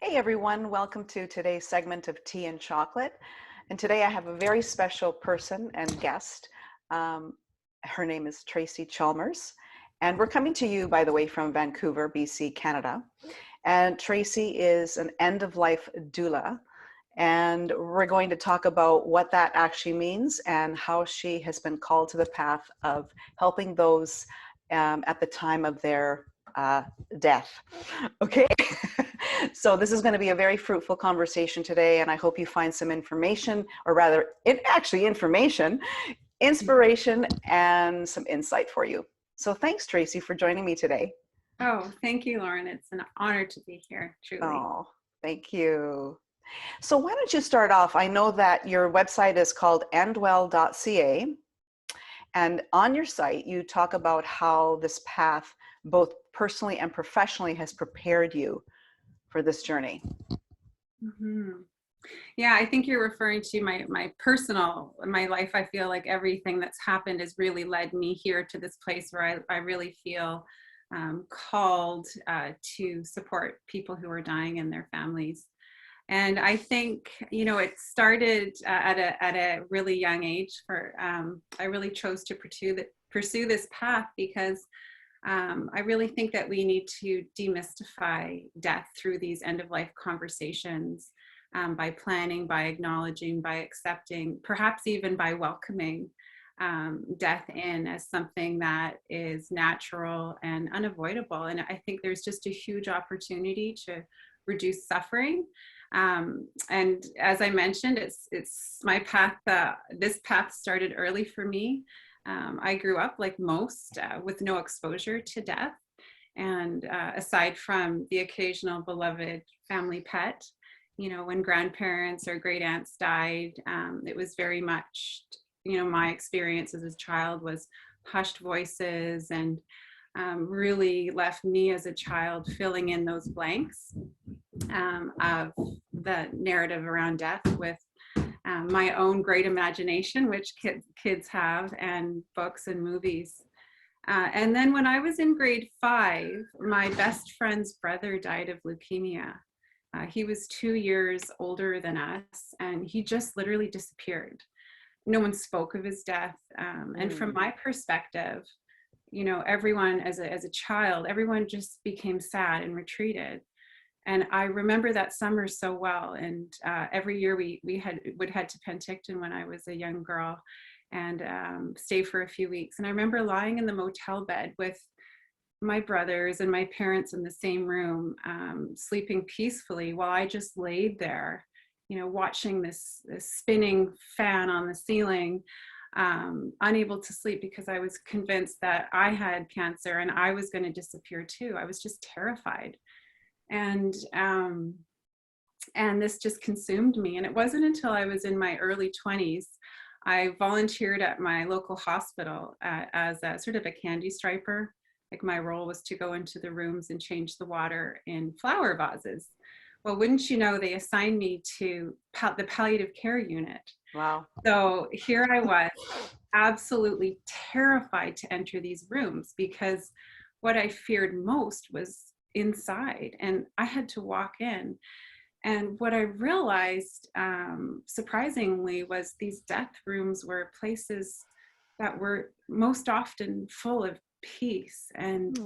Hey everyone, welcome to today's segment of Tea and Chocolate. And today I have a very special person and guest. Um, Her name is Tracy Chalmers. And we're coming to you, by the way, from Vancouver, BC, Canada. And Tracy is an end-of-life doula. And we're going to talk about what that actually means and how she has been called to the path of helping those at the time of their death. Okay. So this is going to be a very fruitful conversation today, and I hope you find some information, or rather, information, inspiration, and some insight for you. So thanks, Tracy, for joining me today. Oh, thank you, Lauren. It's an honor to be here, truly. Oh, thank you. So why don't you start off? I know that your website is called endwell.ca, and on your site, you talk about how this path, both personally and professionally, has prepared you for this journey. Yeah, I think you're referring to my personal, my life. I feel like everything that's happened has really led me here to this place where I really feel called to support people who are dying and their families. And I think, it started at a really young age. I really chose to pursue this path because I really think that we need to demystify death through these end-of-life conversations, by planning, by acknowledging, by accepting, perhaps even by welcoming death in as something that is natural and unavoidable. And I think there's just a huge opportunity to reduce suffering. And as I mentioned, it's my path. This path started early for me. I grew up like most with no exposure to death. And aside from the occasional beloved family pet, when grandparents or great aunts died, it was very much, my experience as a child was hushed voices and really left me as a child filling in those blanks of the narrative around death with my own great imagination, which kids have, and books and movies. And then when I was in grade 5, my best friend's brother died of leukemia. He was 2 years older than us, and he just literally disappeared. No one spoke of his death. And from my perspective, everyone as a child, everyone just became sad and retreated. And I remember that summer so well. And every year we would head to Penticton when I was a young girl and stay for a few weeks. And I remember lying in the motel bed with my brothers and my parents in the same room, sleeping peacefully while I just laid there, watching this spinning fan on the ceiling, unable to sleep because I was convinced that I had cancer and I was going to disappear too. I was just terrified. And this just consumed me. And it wasn't until I was in my early 20s, I volunteered at my local hospital as a sort of a candy striper. Like my role was to go into the rooms and change the water in flower vases. Well, wouldn't you know, they assigned me to the palliative care unit. Wow. So here I was, absolutely terrified to enter these rooms because what I feared most was inside, and I had to walk in. And what I realized, surprisingly, was these death rooms were places that were most often full of peace and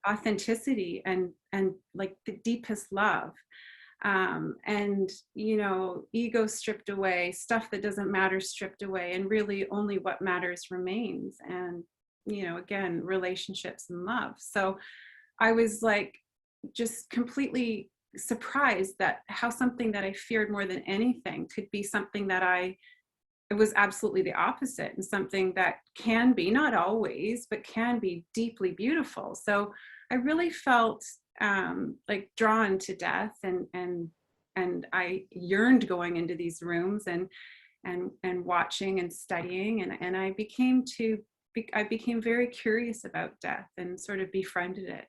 authenticity and like the deepest love. And ego stripped away, stuff that doesn't matter stripped away, and really only what matters remains. And again, relationships and love. So I was like just completely surprised that how something that I feared more than anything could be something that it was absolutely the opposite, and something that can be, not always, but can be deeply beautiful. So I really felt like drawn to death, and I yearned going into these rooms and watching and studying, and I became very curious about death and sort of befriended it.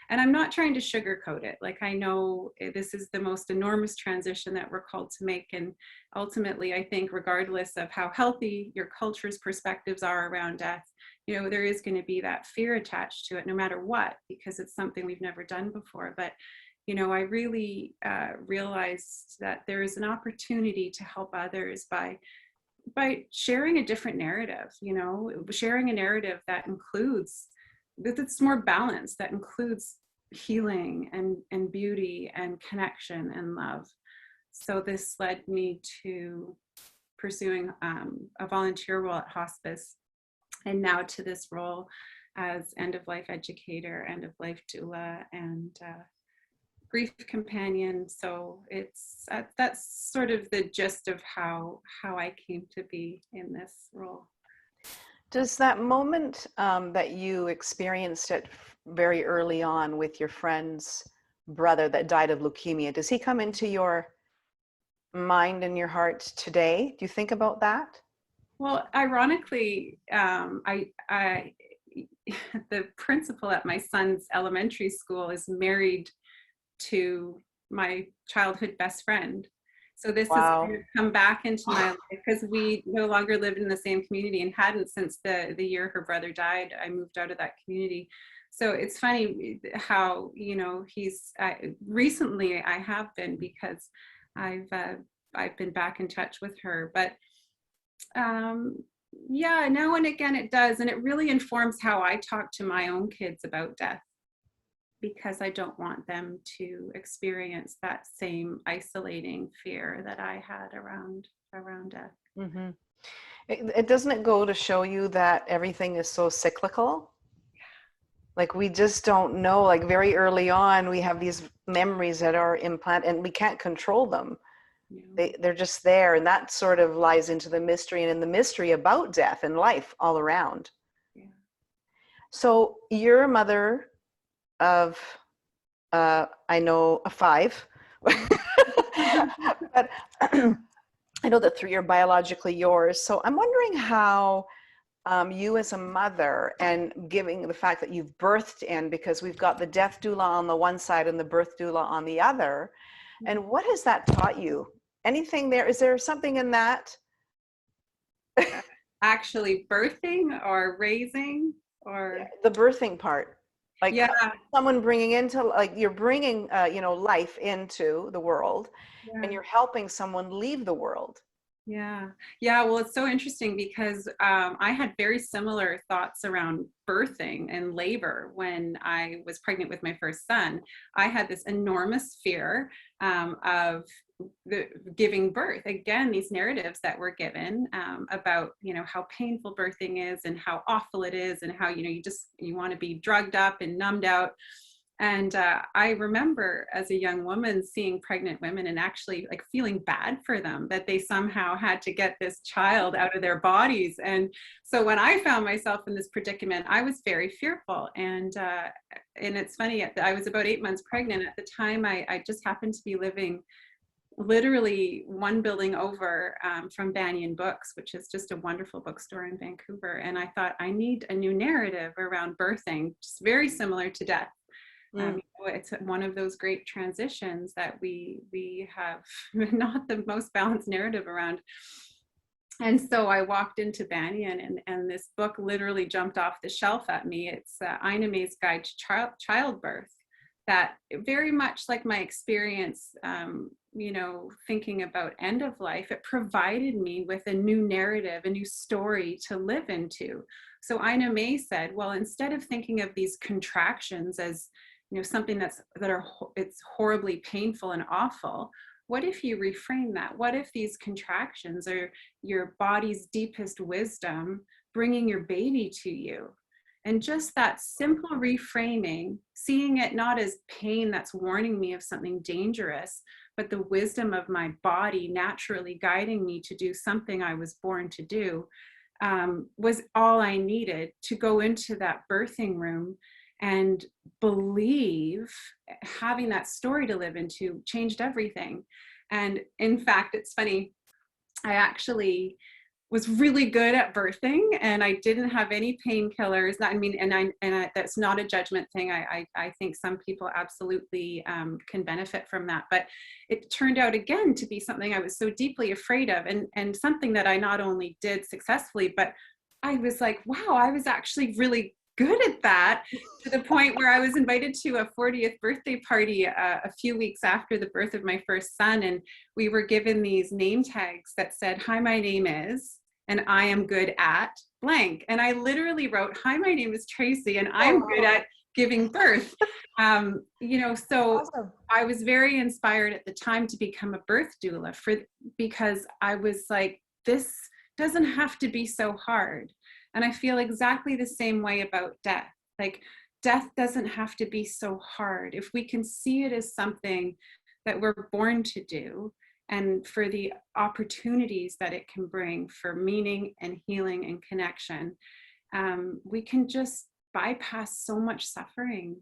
And I'm not trying to sugarcoat it. Like, I know this is the most enormous transition that we're called to make. And ultimately, I think regardless of how healthy your culture's perspectives are around death, there is going to be that fear attached to it no matter what, because it's something we've never done before. But I really realized that there is an opportunity to help others by sharing a different narrative, sharing a narrative that includes, that's more balanced, that includes healing and beauty and connection and love. So this led me to pursuing a volunteer role at hospice, and now to this role as end-of-life educator, end-of-life doula, and grief companion. So that's sort of the gist of how I came to be in this role. Does that moment that you experienced it very early on with your friend's brother that died of leukemia, does he come into your mind and your heart today? Do you think about that? Well, ironically, the principal at my son's elementary school is married to my childhood best friend. So this has Wow. kind of come back into my life because we no longer lived in the same community and hadn't since the year her brother died. I moved out of that community. So it's funny how, he's recently I have been, because I've been back in touch with her, but yeah, now and again it does. And it really informs how I talk to my own kids about death, because I don't want them to experience that same isolating fear that I had around death. Mm-hmm. It doesn't it go to show you that everything is so cyclical? Like we just don't know, like very early on, we have these memories that are implanted and we can't control them. Yeah. They're just there. And that sort of lies into the mystery and in the mystery about death and life all around. Yeah. So you're a mother of, I know, a 5. But I know that 3 are biologically yours. So I'm wondering how you as a mother, and giving the fact that you've birthed in, because we've got the death doula on the one side and the birth doula on the other. And what has that taught you? Anything there? Is there something in that? Actually birthing or raising or The birthing part, like yeah, someone bringing into, like you're bringing, life into the world, yeah. and you're helping someone leave the world. Yeah. Yeah. Well, it's so interesting because I had very similar thoughts around birthing and labor when I was pregnant with my first son. I had this enormous fear of giving birth. Again, these narratives that we're given about, how painful birthing is and how awful it is and how, you want to be drugged up and numbed out. And I remember as a young woman seeing pregnant women and actually like feeling bad for them, that they somehow had to get this child out of their bodies. And so when I found myself in this predicament, I was very fearful. And it's funny, I was about 8 months pregnant at the time. I just happened to be living literally one building over from Banyan Books, which is just a wonderful bookstore in Vancouver. And I thought, I need a new narrative around birthing, just very similar to death. It's one of those great transitions that we have not the most balanced narrative around. And so I walked into Banyan, and this book literally jumped off the shelf at me. It's Ina May's Guide to Childbirth, that very much like my experience, thinking about end of life, it provided me with a new narrative, a new story to live into. So Ina May said, well, instead of thinking of these contractions as something it's horribly painful and awful, what if you reframe that? What if these contractions are your body's deepest wisdom bringing your baby to you? And just that simple reframing, seeing it not as pain that's warning me of something dangerous, but the wisdom of my body naturally guiding me to do something I was born to do, was all I needed to go into that birthing room and believe. Having that story to live into changed everything. And in fact, it's funny, I actually was really good at birthing and I didn't have any painkillers. That's not a judgment thing. I think some people absolutely can benefit from that. But it turned out again to be something I was so deeply afraid of, and something that I not only did successfully, but I was like, wow, I was actually really good at that, to the point where I was invited to a 40th birthday party a few weeks after the birth of my first son. And we were given these name tags that said, "Hi, my name is, and I am good at blank." And I literally wrote, "Hi, my name is Tracy, and I'm good at giving birth." So Awesome. I was very inspired at the time to become a birth doula because I was like, this doesn't have to be so hard. And I feel exactly the same way about death. Like, death doesn't have to be so hard. If we can see it as something that we're born to do, and for the opportunities that it can bring for meaning and healing and connection, we can just bypass so much suffering,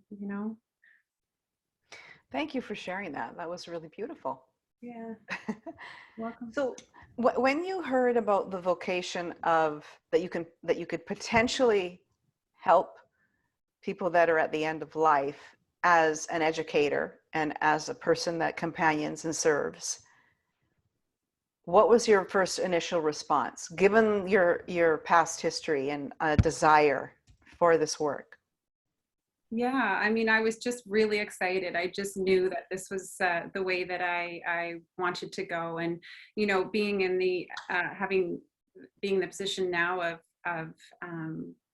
Thank you for sharing that. That was really beautiful. Yeah. Welcome. So when you heard about the vocation of that you could potentially help people that are at the end of life as an educator and as a person that companions and serves, what was your first initial response, given your past history and a desire for this work? Yeah, I mean, I was just really excited. I just knew that this was the way that I wanted to go. And, being in the, being in the position now of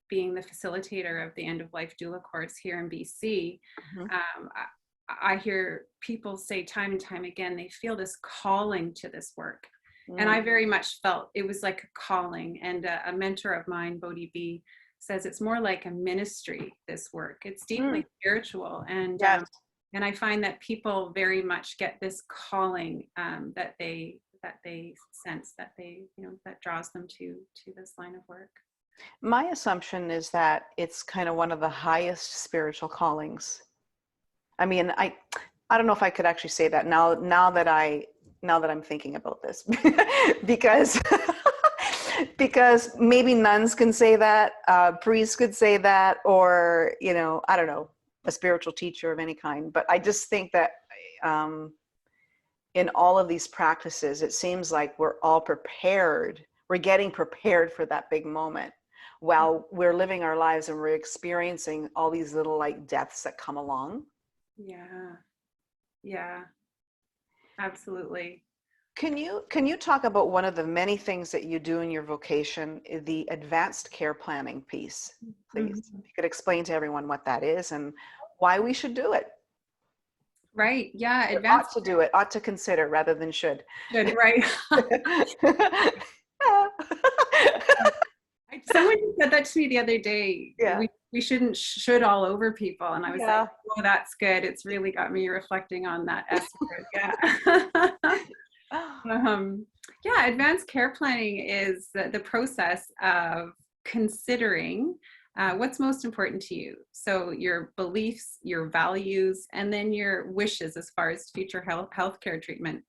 being the facilitator of the end of life doula course here in BC, Mhm. I hear people say time and time again, they feel this calling to this work. And Mm. I very much felt it was like a calling. And a mentor of mine, Bodhi B, says it's more like a ministry, this work. It's deeply Mm. spiritual. Yes. And I find that people very much get this calling that they sense, that that draws them to this line of work. My assumption is that it's kind of one of the highest spiritual callings. I mean, I don't know if I could actually say that now that I'm thinking about this, because because maybe nuns can say that, priests could say that, or I don't know, a spiritual teacher of any kind. But I just think that in all of these practices, it seems like we're all prepared. We're getting prepared for that big moment while we're living our lives and we're experiencing all these little like deaths that come along. Yeah, absolutely. Can you talk about one of the many things that you do in your vocation, the advanced care planning piece, please? Mhm. If you could explain to everyone what that is and why we should do it. Right. Yeah. Or Advanced ought to do it, ought to consider rather than should. good. Right. Someone said that to me the other day. Yeah. We shouldn't should all over people, and I was like, Yeah. "Oh, that's good." It's really got me reflecting on that S word. Yeah. um, yeah. Advanced care planning is the process of considering what's most important to you. So your beliefs, your values, and then your wishes as far as future healthcare treatment.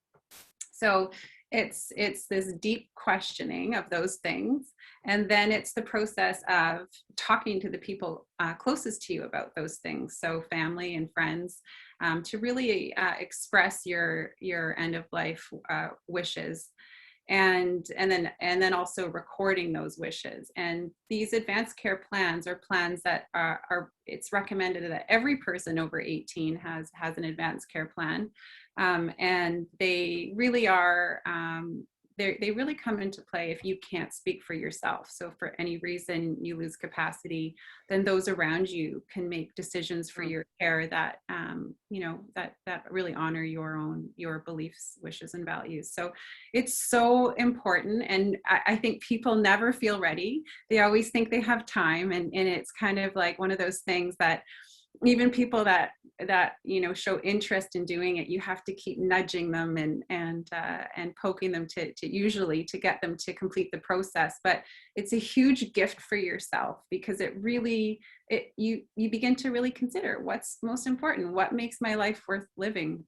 So it's this deep questioning of those things, and then it's the process of talking to the people closest to you about those things, so family and friends, to really express your end of life wishes, and then also recording those wishes. And these advanced care plans are plans that are it's recommended that every person over 18 has an advanced care plan, and they really are they really come into play if you can't speak for yourself. So for any reason you lose capacity, then those around you can make decisions for your care that that really honor your beliefs, wishes, and values. So it's so important. And I think people never feel ready. They always think they have time, and it's kind of like one of those things that even people that show interest in doing it, you have to keep nudging them and poking them to usually to get them to complete the process. But it's a huge gift for yourself, because you begin to really consider what's most important, what makes my life worth living,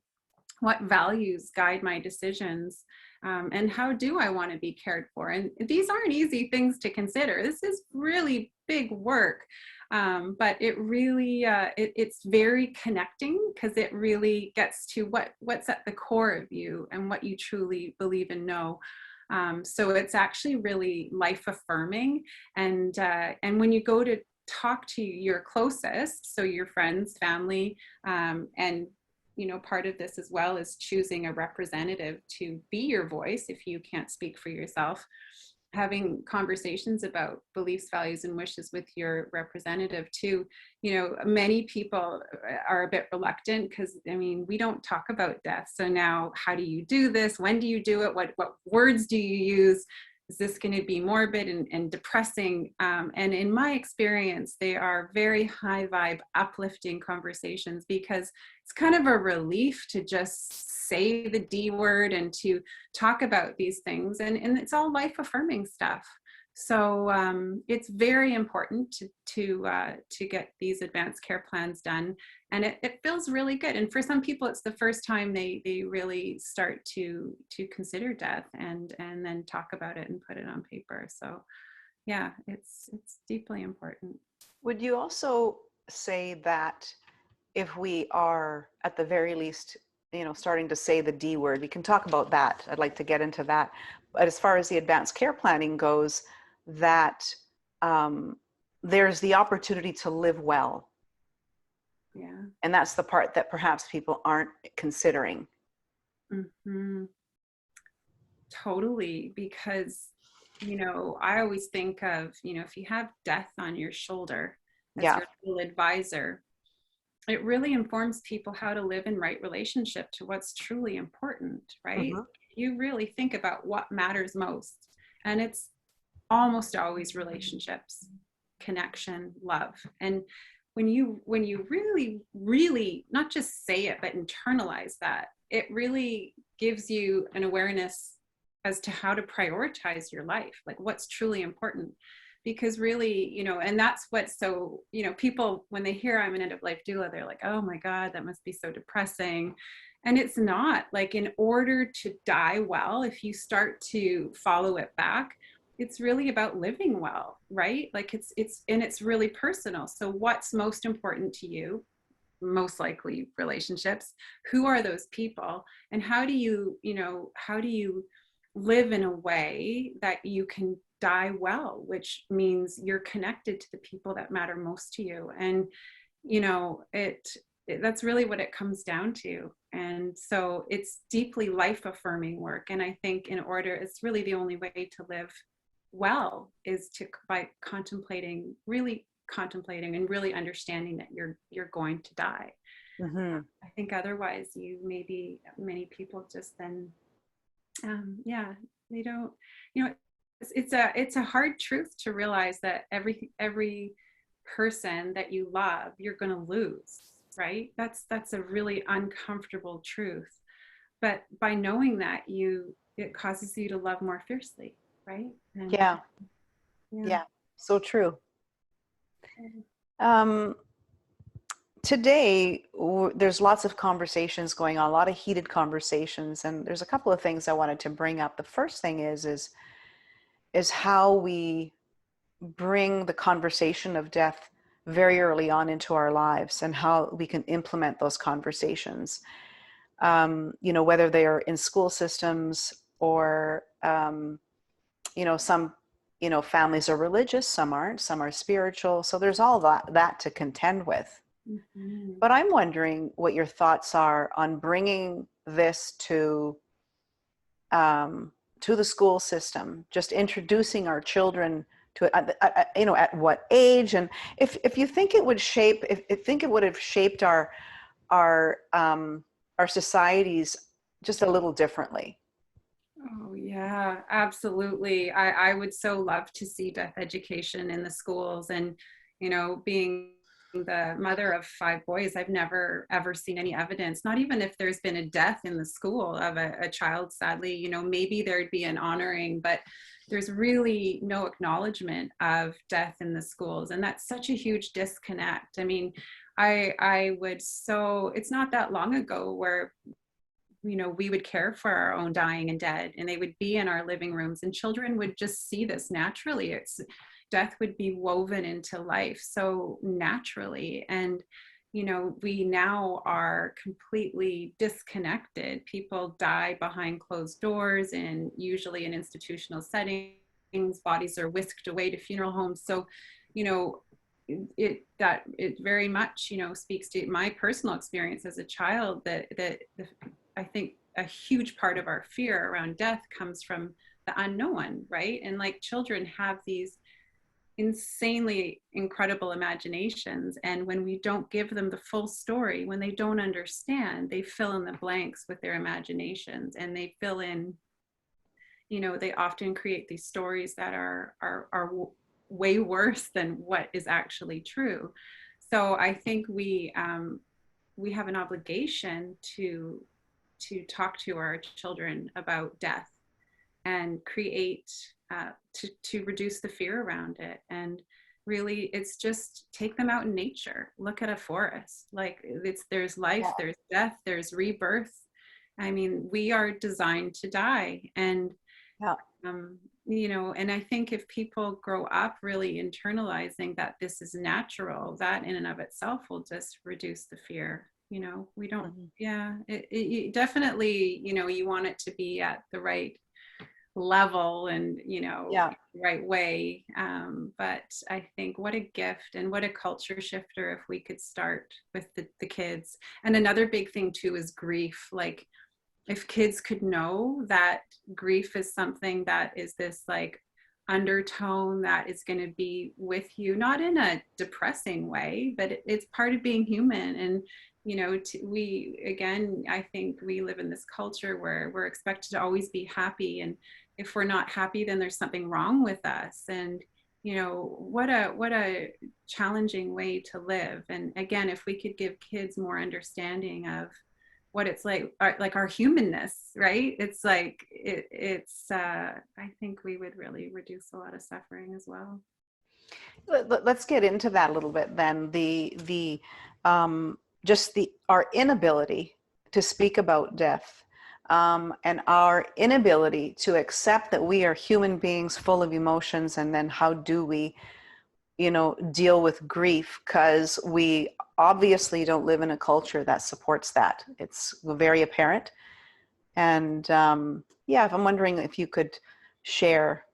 what values guide my decisions, and how do I want to be cared for. And these aren't easy things to consider. This is really big work. But it really it's very connecting, because it really gets to what's at the core of you and what you truly believe and know. So it's actually really life affirming. And when you go to talk to your closest, so your friends, family, and part of this as well is choosing a representative to be your voice if you can't speak for yourself. Having conversations about beliefs, values, and wishes with your representative too. Many people are a bit reluctant because, we don't talk about death. So now, how do you do this? When do you do it? What words do you use? Is this going to be morbid and depressing? And in my experience, they are very high vibe, uplifting conversations, because it's kind of a relief to just say the D word and to talk about these things. And it's all life affirming stuff. So it's very important to get these advanced care plans done, and it feels really good. And for some people, it's the first time they really start to consider death and then talk about it and put it on paper. So yeah, it's deeply important. Would you also say that if we are at the very least, starting to say the D word, we can talk about that. I'd like to get into that. But as far as the advanced care planning goes, that there's the opportunity to live well. Yeah. And that's the part that perhaps people aren't considering. Mm-hmm. Totally. Because, I always think of, if you have death on your shoulder as Yeah. your little advisor, it really informs people how to live in right relationship to what's truly important, right? Mm-hmm. You really think about what matters most. And it's almost always relationships, connection, love. And when you really, really not just say it, but internalize that, it really gives you an awareness as to how to prioritize your life, like what's truly important. Because really, and that's what's so, people, when they hear I'm an end of life doula, they're like, oh my God, that must be so depressing. And it's not. Like, in order to die well, if you start to follow it back, it's really about living well, right? Like it's really personal. So what's most important to you? Most likely relationships. Who are those people? And how do you live in a way that you can die well, which means you're connected to the people that matter most to you. And that's really what it comes down to. And so it's deeply life affirming work. And I think it's really the only way to live well is by contemplating and really understanding that you're going to die. Mm-hmm. I think otherwise many people just then they don't, it's a hard truth to realize that every person that you love, you're going to lose, right? That's a really uncomfortable truth. But by knowing that, it causes you to love more fiercely, right? And Yeah. So true. Today, there's lots of conversations going on, a lot of heated conversations, and there's a couple of things I wanted to bring up. The first thing is how we bring the conversation of death very early on into our lives, and how we can implement those conversations. Whether they are in school systems or some families are religious, some aren't, some are spiritual. So there's all that to contend with. Mm-hmm. But I'm wondering what your thoughts are on bringing this to the school system, just introducing our children to it, at what age, and if you think it would think it would have shaped our societies just a little differently. Oh, yeah, absolutely. I would so love to see death education in the schools. And, being the mother of 5 boys, I've never, ever seen any evidence, not even if there's been a death in the school of a child, sadly, maybe there'd be an honoring, but there's really no acknowledgement of death in the schools. And that's such a huge disconnect. It's not that long ago where we would care for our own dying and dead, and they would be in our living rooms, and children would just see this naturally. Death would be woven into life so naturally. And, we now are completely disconnected. People die behind closed doors, and usually in institutional settings. Bodies are whisked away to funeral homes. So, it very much, you know, speaks to my personal experience as a child, I think a huge part of our fear around death comes from the unknown, right? And like children have these insanely incredible imaginations, and when we don't give them the full story, when they don't understand, they fill in the blanks with their imaginations, and they fill in, you know, they often create these stories that are way worse than what is actually true. So I think we have an obligation to talk to our children about death and create to reduce the fear around it. And really, it's just take them out in nature. Look at a forest. Like there's life, Yeah. there's death, there's rebirth. I mean, we are designed to die, and Yeah. you know, and I think if people grow up really internalizing that this is natural, that in and of itself will just reduce the fear. You know, we don't, Mhm. yeah, it definitely, you know, you want it to be at the right level and, you know, Yeah. right way. But I think what a gift and what a culture shifter if we could start with the kids. And another big thing too is grief. Like, if kids could know that grief is something that is this like undertone that is going to be with you, not in a depressing way, but it's part of being human. And you know, we again, I think we live in this culture where we're expected to always be happy, and if we're not happy, then there's something wrong with us. And you know, what a challenging way to live. And again, if we could give kids more understanding of what it's like our humanness, right? It's like I think we would really reduce a lot of suffering as well. Let's get into that a little bit then. Just our inability to speak about death, and our inability to accept that we are human beings full of emotions, and then how do we, you know, deal with grief, because we obviously don't live in a culture that supports that. It's very apparent. And yeah, if I'm wondering if you could share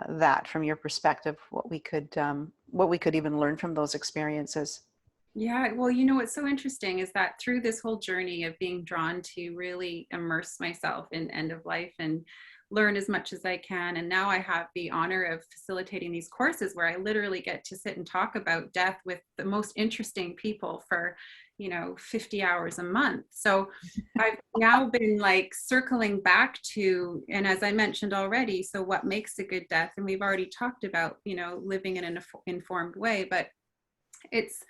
that from your perspective, what we could even learn from those experiences. Yeah, well, you know, what's so interesting is that through this whole journey of being drawn to really immerse myself in end of life and learn as much as I can. And now I have the honor of facilitating these courses where I literally get to sit and talk about death with the most interesting people for, you know, 50 hours a month. So I've now been like circling back to, and as I mentioned already, so what makes a good death? And we've already talked about, you know, living in an informed way, but it's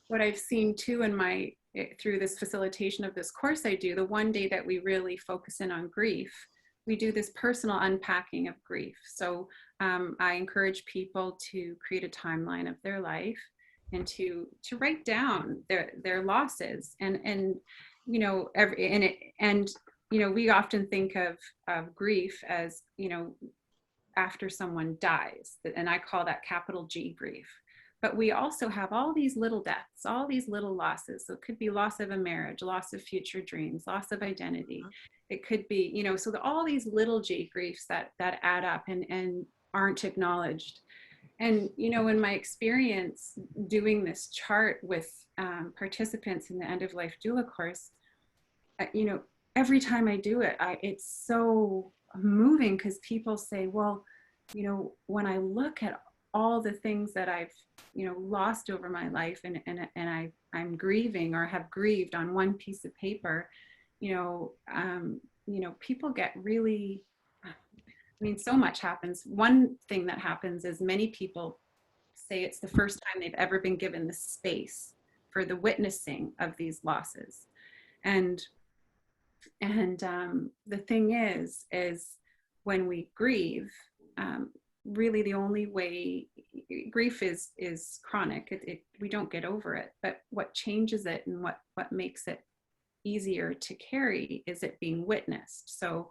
what I've seen too in my through this facilitation of this course I do. The one day that we really focus in on grief, we do this personal unpacking of grief. So I encourage people to create a timeline of their life and to write down their losses, and you know, and you know, we often think of grief as, you know, after someone dies, and I call that capital G grief. But we also have all these little deaths, all these little losses. So it could be loss of a marriage, loss of future dreams, loss of identity. It could be, you know, so all these little G griefs that add up and aren't acknowledged. And, you know, in my experience doing this chart with participants in the end of life doula course, you know, every time I do it, it's so moving because people say, well, you know, when I look at all the things that I've, you know, lost over my life, and I'm grieving or have grieved on one piece of paper, you know, people get really, I mean, so much happens. One thing that happens is many people say it's the first time they've ever been given the space for the witnessing of these losses. And the thing is when we grieve, really the only way, grief is chronic. We don't get over it, but what changes it and what makes it easier to carry is it being witnessed. So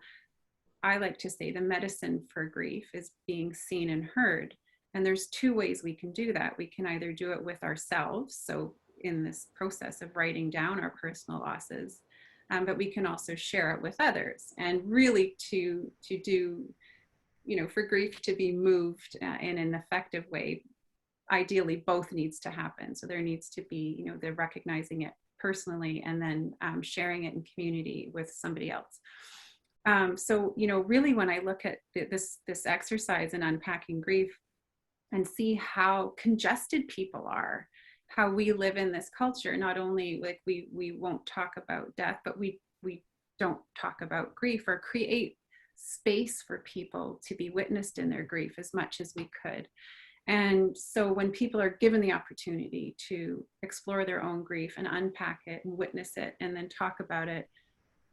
I like to say the medicine for grief is being seen and heard. And there's two ways we can do that. We can either do it with ourselves, so in this process of writing down our personal losses, but we can also share it with others, and really to do, you know, for grief to be moved in an effective way. ideally both needs to happen. So there needs to be, you know, they're recognizing it personally and then sharing it in community with somebody else. So, you know, really when I look at this exercise in unpacking grief and see how congested people are, how we live in this culture, not only like we won't talk about death, but we don't talk about grief or create space for people to be witnessed in their grief as much as we could. And so when people are given the opportunity to explore their own grief and unpack it and witness it and then talk about it,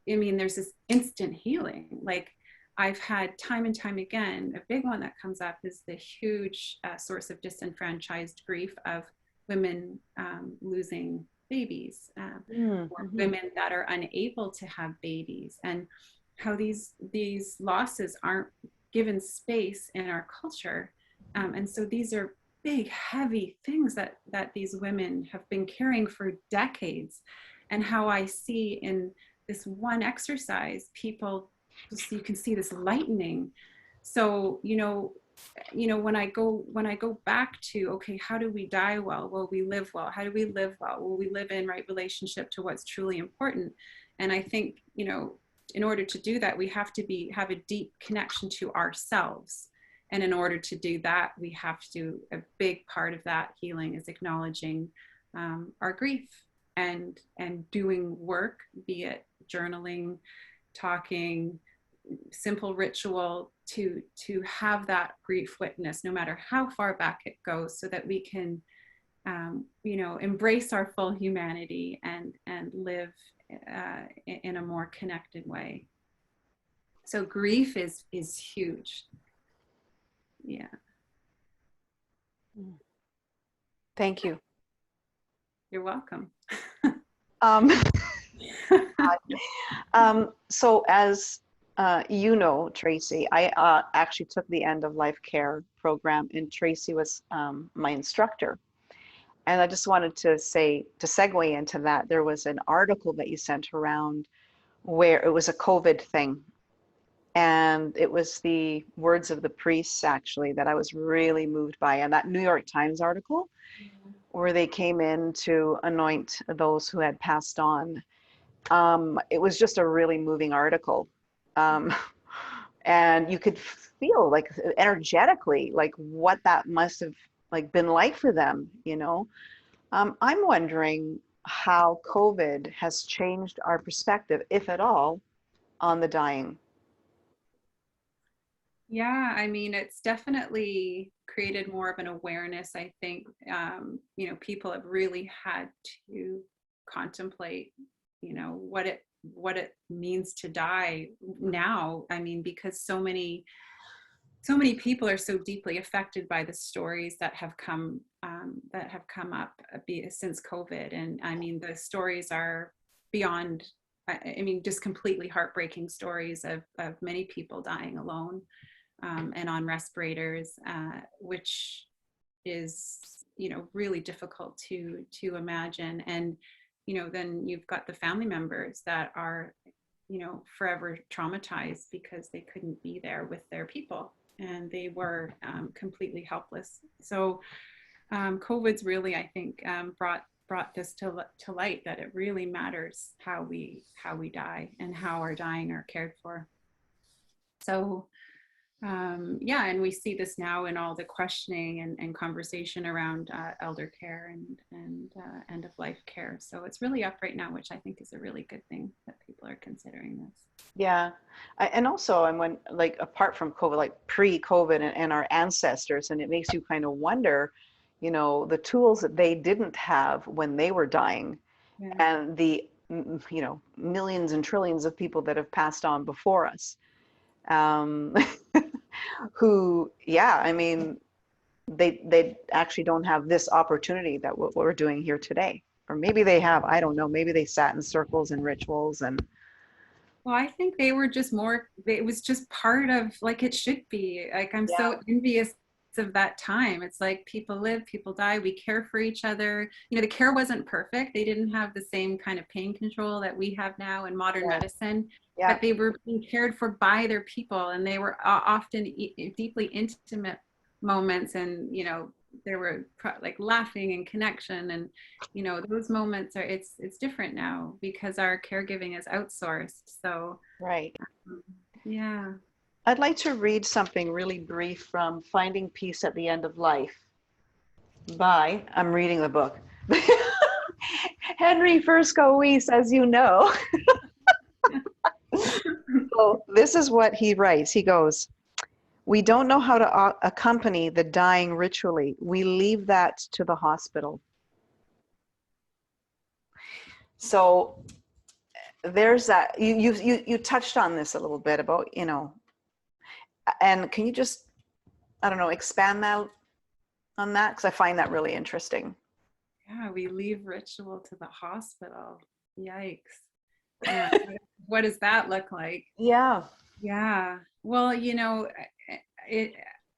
I mean, there's this instant healing. Like I've had time and time again, a big one that comes up is the huge source of disenfranchised grief of women losing babies, or women that are unable to have babies, and how these losses aren't given space in our culture. And so these are big, heavy things that these women have been carrying for decades. And how I see in this one exercise, people, you can see this lightening. So, you know, when I go back to, okay, how do we die well? Will we live well? How do we live well? Will we live in right relationship to what's truly important? And I think, you know, in order to do that, we have to have a deep connection to ourselves. And in order to do that, we have to, a big part of that healing is acknowledging our grief and doing work, be it journaling, talking, simple ritual to have that grief witness, no matter how far back it goes, so that we can, you know, embrace our full humanity and live in a more connected way. So grief is huge. Yeah. Thank you. You're welcome. So as you know, Tracy, I actually took the end of life care program, and Tracy was my instructor. And I just wanted to say, to segue into that, there was an article that you sent around where it was a COVID thing. And it was the words of the priests, actually, that I was really moved by. And that New York Times article, where they came in to anoint those who had passed on. It was just a really moving article. And you could feel like energetically, like what that must have like been like for them, you know. I'm wondering how COVID has changed our perspective, if at all, on the dying. Yeah, I mean, it's definitely created more of an awareness. I think, you know, people have really had to contemplate, you know, what it means to die now. I mean, because so many people are so deeply affected by the stories that have come up since COVID. And I mean, the stories are beyond, I mean, just completely heartbreaking stories of many people dying alone. And on respirators, which is, you know, really difficult to imagine. And, you know, then you've got the family members that are, you know, forever traumatized because they couldn't be there with their people and they were completely helpless. So COVID's really, I think, brought this to light, that it really matters how we die and how our dying are cared for. So yeah, and we see this now in all the questioning and conversation around elder care and end of life care. So it's really up right now, which I think is a really good thing that people are considering this. Yeah. And also, and when, like, apart from COVID, like pre-COVID and our ancestors, and it makes you kind of wonder, you know, the tools that they didn't have when they were dying, Yeah. and the, you know, millions and trillions of people that have passed on before us. Who, yeah, I mean, they actually don't have this opportunity that what we're doing here today. Or maybe they have, I don't know, maybe they sat in circles and rituals and. Well, I think they were just more, it was just part of, like, it should be. Like, I'm so envious of that time. It's like people live, people die, we care for each other. You know, the care wasn't perfect. They didn't have the same kind of pain control that we have now in modern medicine, but they were being cared for by their people, and they were often deeply intimate moments. And, you know, there were like laughing and connection, and those moments are, it's different now because our caregiving is outsourced. So Right. yeah. I'd like to read something really brief from Finding Peace at the End of Life by, I'm reading the book, Henry Fusco Weiss, as you know. So this is what he writes. He goes, "We don't know how to accompany the dying ritually. We leave that to the hospital." So there's that. You touched on this a little bit about, and can you just, I don't know, expand that on that? Because I find that really interesting. Yeah, we leave ritual to the hospital. Yikes. Yeah. What does that look like? Yeah. Yeah. Well, it,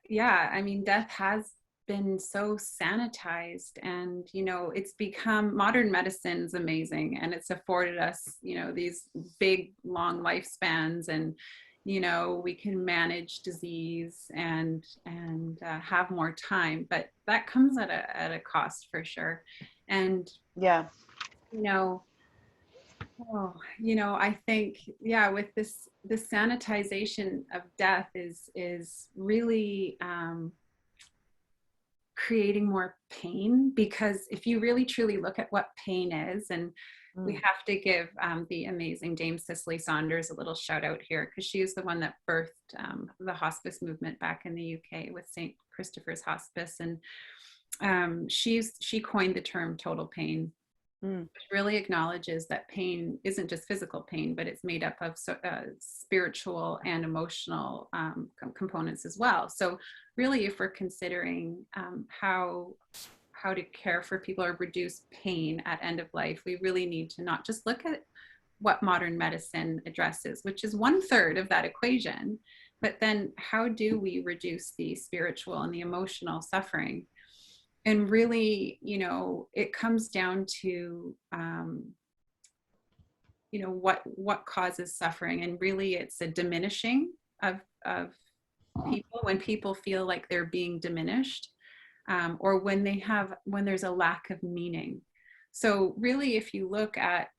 yeah, I mean, death has been so sanitized, and, it's become, modern medicine's amazing, and it's afforded us, these big, long lifespans, and, we can manage disease and have more time, but that comes at a cost for sure. And, Yeah. you know, I think, yeah, with this sanitization of death is really creating more pain, because if you really truly look at what pain is, and we have to give the amazing Dame Cicely Saunders a little shout out here, because she is the one that birthed the hospice movement back in the UK with St. Christopher's Hospice, and she coined the term total pain. Which really acknowledges that pain isn't just physical pain, but it's made up of spiritual and emotional components as well. So really, if we're considering how to care for people or reduce pain at end of life, we really need to not just look at what modern medicine addresses, which is 1/3 of that equation, but then how do we reduce the spiritual and the emotional suffering? And really, it comes down to, what causes suffering. And really, it's a diminishing of people, when people feel like they're being diminished, or when there's a lack of meaning. So really, if you look at,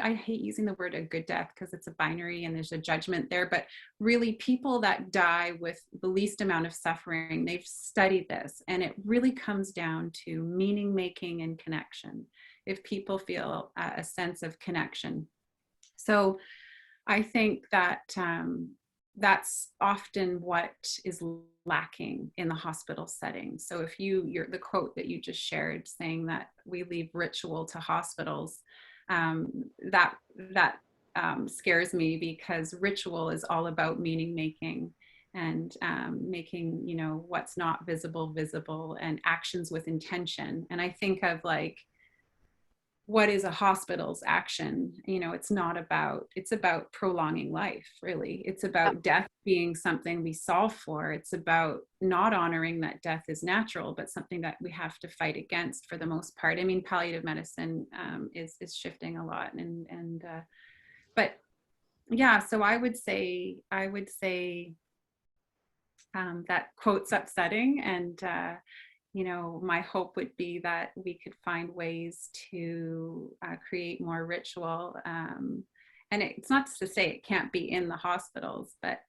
I hate using the word a good death because it's a binary and there's a judgment there, but really, people that die with the least amount of suffering, they've studied this, and it really comes down to meaning making and connection. If people feel a sense of connection. So I think that that's often what is lacking in the hospital setting. So if the quote that you just shared saying that we leave ritual to hospitals, that scares me, because ritual is all about meaning making, and making what's not visible visible, and actions with intention. And I think of like, what is a hospital's action? It's about prolonging life, really. It's about death being something we solve for. It's about not honoring that death is natural, but something that we have to fight against for the most part. I mean, palliative medicine is shifting a lot, but yeah, so I would say that quote's upsetting, and my hope would be that we could find ways to create more ritual. And it's not to say it can't be in the hospitals, but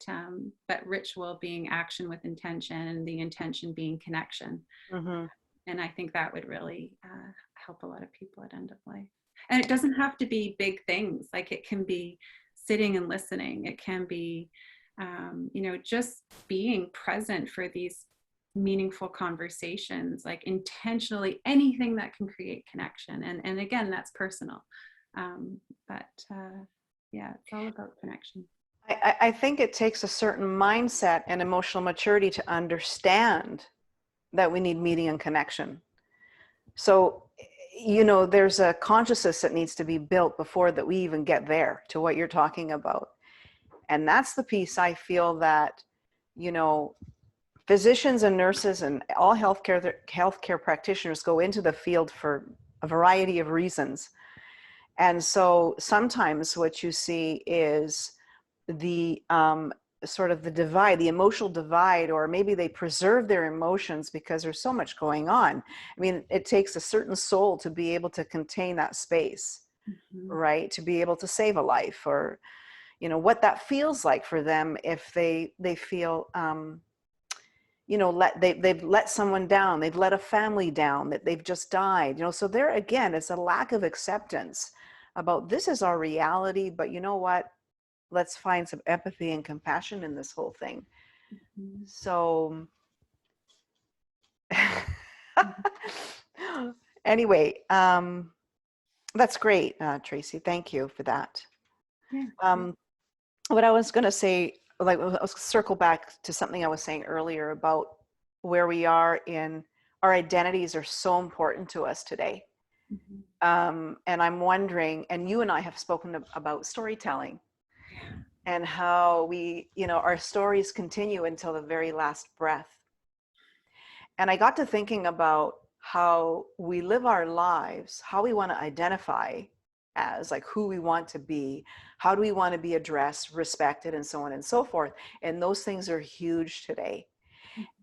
ritual being action with intention, and the intention being connection. Mm-hmm. And I think that would really help a lot of people at end of life. And it doesn't have to be big things. Like, it can be sitting and listening. It can be, just being present for these meaningful conversations, like intentionally, anything that can create connection. And again, that's personal. But yeah, it's all about connection. I think it takes a certain mindset and emotional maturity to understand that we need meaning and connection. So, there's a consciousness that needs to be built before that we even get there to what you're talking about. And that's the piece I feel that, physicians and nurses and all healthcare practitioners go into the field for a variety of reasons. And so sometimes what you see is the sort of the divide, the emotional divide, or maybe they preserve their emotions because there's so much going on. I mean, it takes a certain soul to be able to contain that space, Mhm. right? To be able to save a life, or, you know, what that feels like for them if they feel, you know, they've let someone down, they've let a family down, that they've just died, you know. So there again, it's a lack of acceptance about this is our reality, but you know what? Let's find some empathy and compassion in this whole thing. Mhm. So Mhm. anyway, that's great, Tracy. Thank you for that. Yeah. Um, what I was going to say, like, let's circle back to something I was saying earlier about where we are in our identities are so important to us today. Mhm. And I'm wondering, and you and I have spoken about storytelling Yeah. and how we, you know, our stories continue until the very last breath. And I got to thinking about how we live our lives, how we want to identify as, like, who we want to be, how do we want to be addressed, respected, and so on and so forth. And those things are huge today.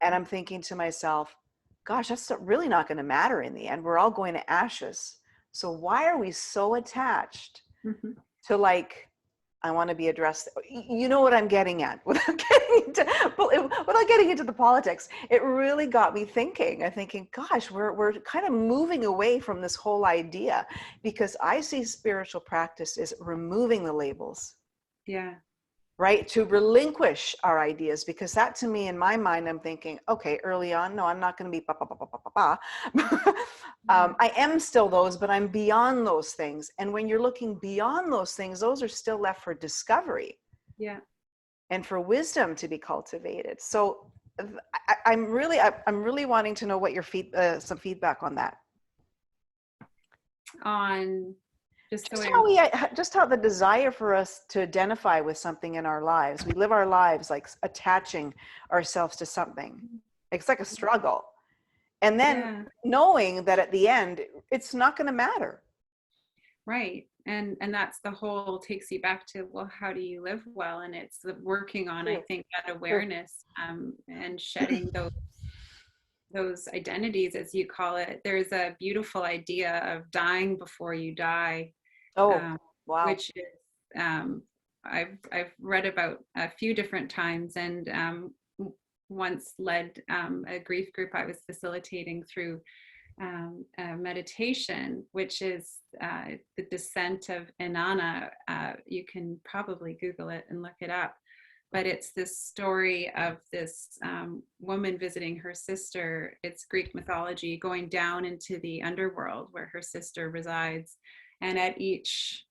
And I'm thinking to myself, gosh, that's really not going to matter in the end. We're all going to ashes. So why are we so attached Mhm. to, like, I want to be addressed? You know what I'm getting at, without getting into the politics. It really got me thinking. I'm thinking, gosh, we're kind of moving away from this whole idea, because I see spiritual practice as removing the labels, Yeah. right? To relinquish our ideas, because that, to me, in my mind, I'm thinking, okay, early on, no, I'm not going to be ba, ba, ba, ba, ba, ba, ba. Yeah. I am still those, but I'm beyond those things. And when you're looking beyond those things, those are still left for discovery Yeah. and for wisdom to be cultivated. So I'm really wanting to know what your some feedback on that. On just so Just I. how just how the desire for us to identify with something in our lives. We live our lives like attaching ourselves to something. It's like a struggle. And then Yeah. knowing that at the end, it's not going to matter. Right. And that's the whole takes you back to, well, how do you live well? And it's the working on, I True. think, that True. awareness, and shedding those identities, as you call it. There's a beautiful idea of dying before you die, Oh, um, wow. which is, I've read about a few different times, and once led a grief group I was facilitating through meditation, which is the descent of Inanna. You can probably Google it and look it up. But it's this story of this woman visiting her sister. It's Greek mythology, going down into the underworld where her sister resides. And at each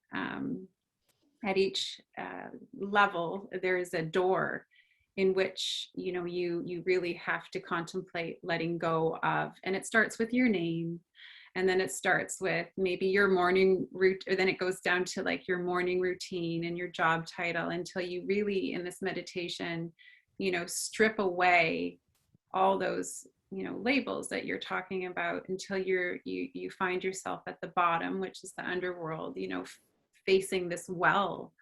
level, there is a door in which you really have to contemplate letting go of. And it starts with your name, and then it starts with maybe your morning route, or then it goes down to like your morning routine and your job title, until you really, in this meditation, strip away all those labels that you're talking about, until you find yourself at the bottom, which is the underworld, facing this well.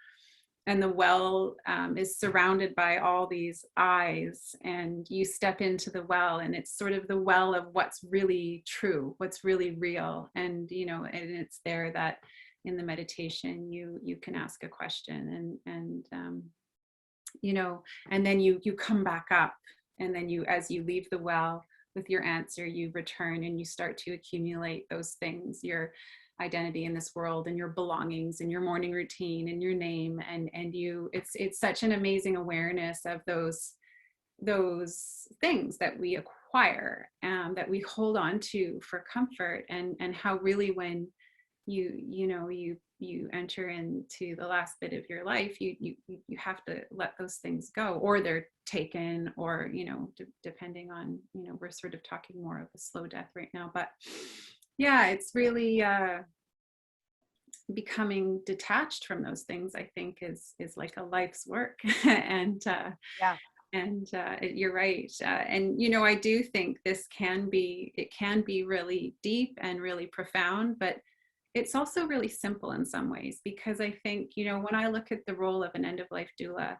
And the well is surrounded by all these eyes, and you step into the well, and it's sort of the well of what's really true, what's really real. And and it's there that in the meditation you can ask a question, and then you come back up, and then as you leave the well with your answer, you return and you start to accumulate those things, your identity in this world, and your belongings, and your morning routine, and your name, and it's such an amazing awareness of those things that we acquire, that we hold on to for comfort, and how really, when you enter into the last bit of your life, you have to let those things go, or they're taken, or depending on, we're sort of talking more of a slow death right now. But yeah, it's really becoming detached from those things, I think, is like a life's work. Yeah. And you're right. And I do think it can be really deep and really profound, but it's also really simple in some ways, because I think, when I look at the role of an end of life doula,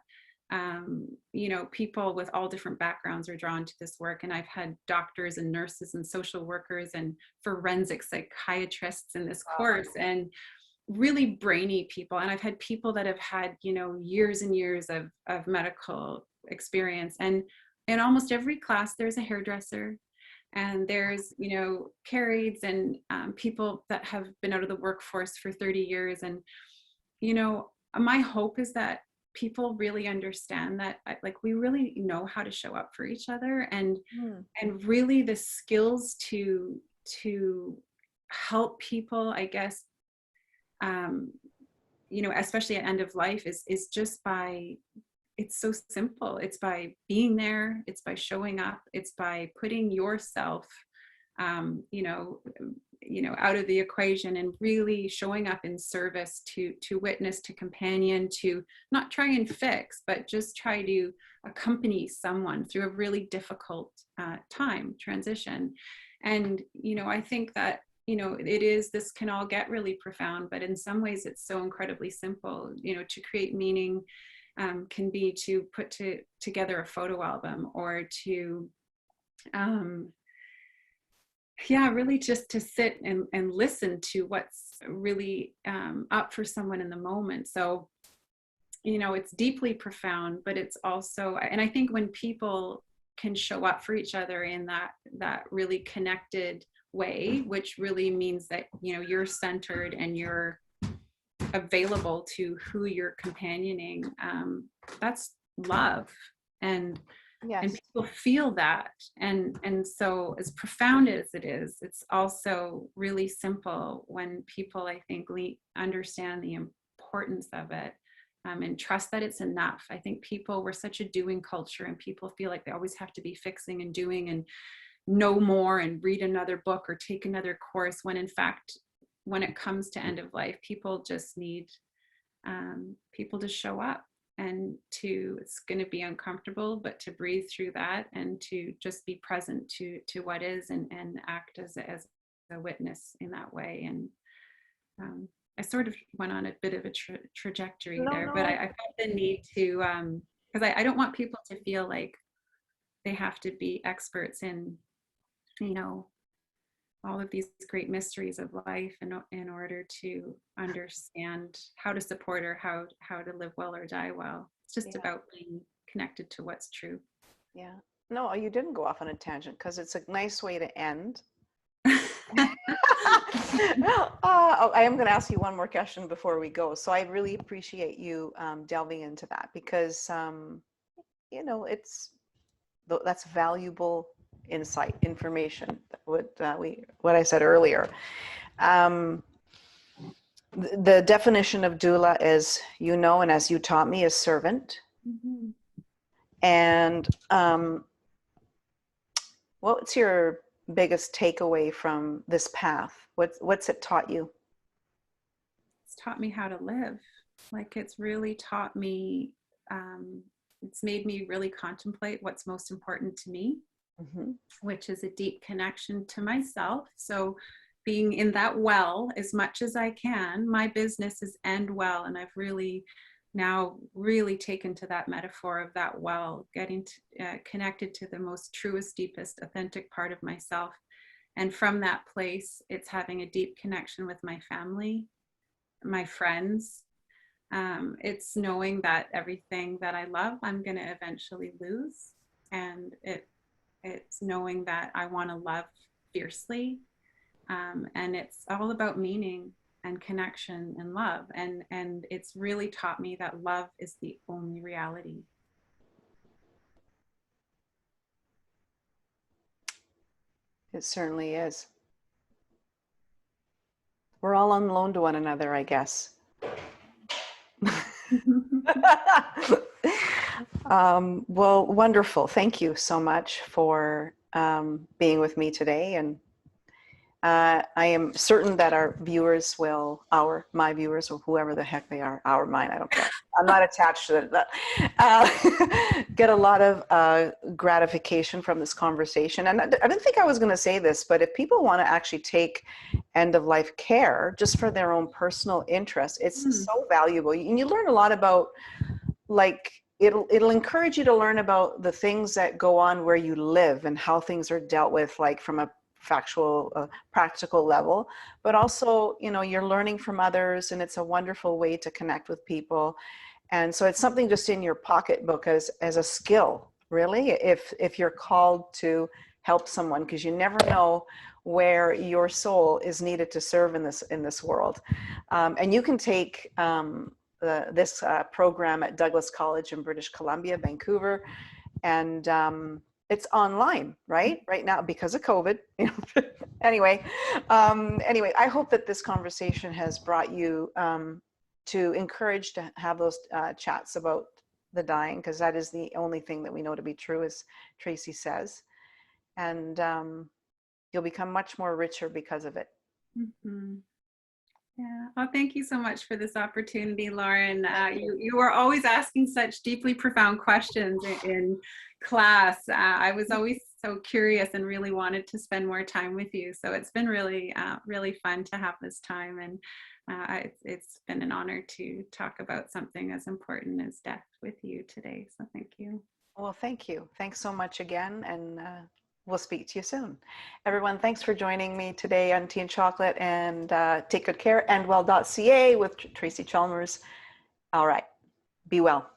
You know, people with all different backgrounds are drawn to this work. And I've had doctors and nurses and social workers and forensic psychiatrists in this Wow. course, and really brainy people. And I've had people that have had, you know, years and years of medical experience. And in almost every class, there's a hairdresser, and there's, you know, carrieds and people that have been out of the workforce for 30 years. And, you know, my hope is that people really understand that, like, we really know how to show up for each other, and really the skills to help people, I guess, you know, especially at end of life, is just by, it's so simple. It's by being there. It's by showing up. It's by putting yourself, you know, out of the equation, and really showing up in service to witness, to companion, to not try and fix, but just try to accompany someone through a really difficult transition. And, you know, I think that, you know, this can all get really profound, but in some ways it's so incredibly simple. You know, to create meaning can be to put together a photo album, or to, really just to sit and listen to what's really up for someone in the moment. So, you know, it's deeply profound, but it's also, and I think when people can show up for each other in that really connected way, which really means that, you know, you're centered and you're available to who you're companioning, that's love. And Yes. people feel that. And so, as profound as it is, it's also really simple when people, I think, understand the importance of it, and trust that it's enough. I think we're such a doing culture, and people feel like they always have to be fixing and doing and know more and read another book or take another course, when in fact, when it comes to end of life, people just need people to show up, and it's going to be uncomfortable, but to breathe through that, and to just be present to what is, and act as a witness in that way. And I sort of went on a bit of a trajectory there, but I felt the need to, because I don't want people to feel like they have to be experts in, you know, all of these great mysteries of life in order to understand how to support, or how to live well or die well. It's just about being connected to what's true. Yeah. No, you didn't go off on a tangent, because it's a nice way to end. I am going to ask you one more question before we go. So I really appreciate you delving into that, because, you know, that's valuable insight, information. What I said earlier. The definition of doula, as you know, and as you taught me, is servant. Mm-hmm. And what's your biggest takeaway from this path? What's it taught you? It's taught me how to live. Like, it's really taught me, it's made me really contemplate what's most important to me, which is a deep connection to myself. So being in that well as much as I can. My business is end well, and I've really now really taken to that metaphor of that well, getting connected to the most truest, deepest, authentic part of myself. And from that place, it's having a deep connection with my family, my friends. It's knowing that everything that I love, I'm going to eventually lose. And it's knowing that I want to love fiercely. And it's all about meaning and connection and love. And it's really taught me that love is the only reality. It certainly is. We're all on loan to one another, I guess. Well, wonderful. Thank you so much for being with me today. And I am certain that our viewers my viewers, or whoever the heck they are, mine, I don't care. I'm not attached to it, but get a lot of gratification from this conversation. And I didn't think I was going to say this, but if people want to actually take end-of-life care just for their own personal interest, it's so valuable. And you learn a lot about, like, it'll encourage you to learn about the things that go on where you live and how things are dealt with, like from a factual, practical level, but also, you know, you're learning from others, and it's a wonderful way to connect with people. And so it's something just in your pocketbook as a skill, really, if you're called to help someone, because you never know where your soul is needed to serve in this world. And you can take this program at Douglas College in British Columbia, Vancouver, and it's online right now because of COVID. You know? Anyway, I hope that this conversation has brought you to encourage to have those chats about the dying, because that is the only thing that we know to be true, as Tracy says. And you'll become much more richer because of it. Mm-hmm. Yeah. Well, thank you so much for this opportunity, Lauren. You were always asking such deeply profound questions in class. I was always so curious and really wanted to spend more time with you. So it's been really, really fun to have this time. And it's been an honor to talk about something as important as death with you today. So thank you. Well, thank you. Thanks so much again. And we'll speak to you soon. Everyone, thanks for joining me today on Tea and Chocolate, and take good care. And well.ca with Tracy Chalmers. All right. Be well.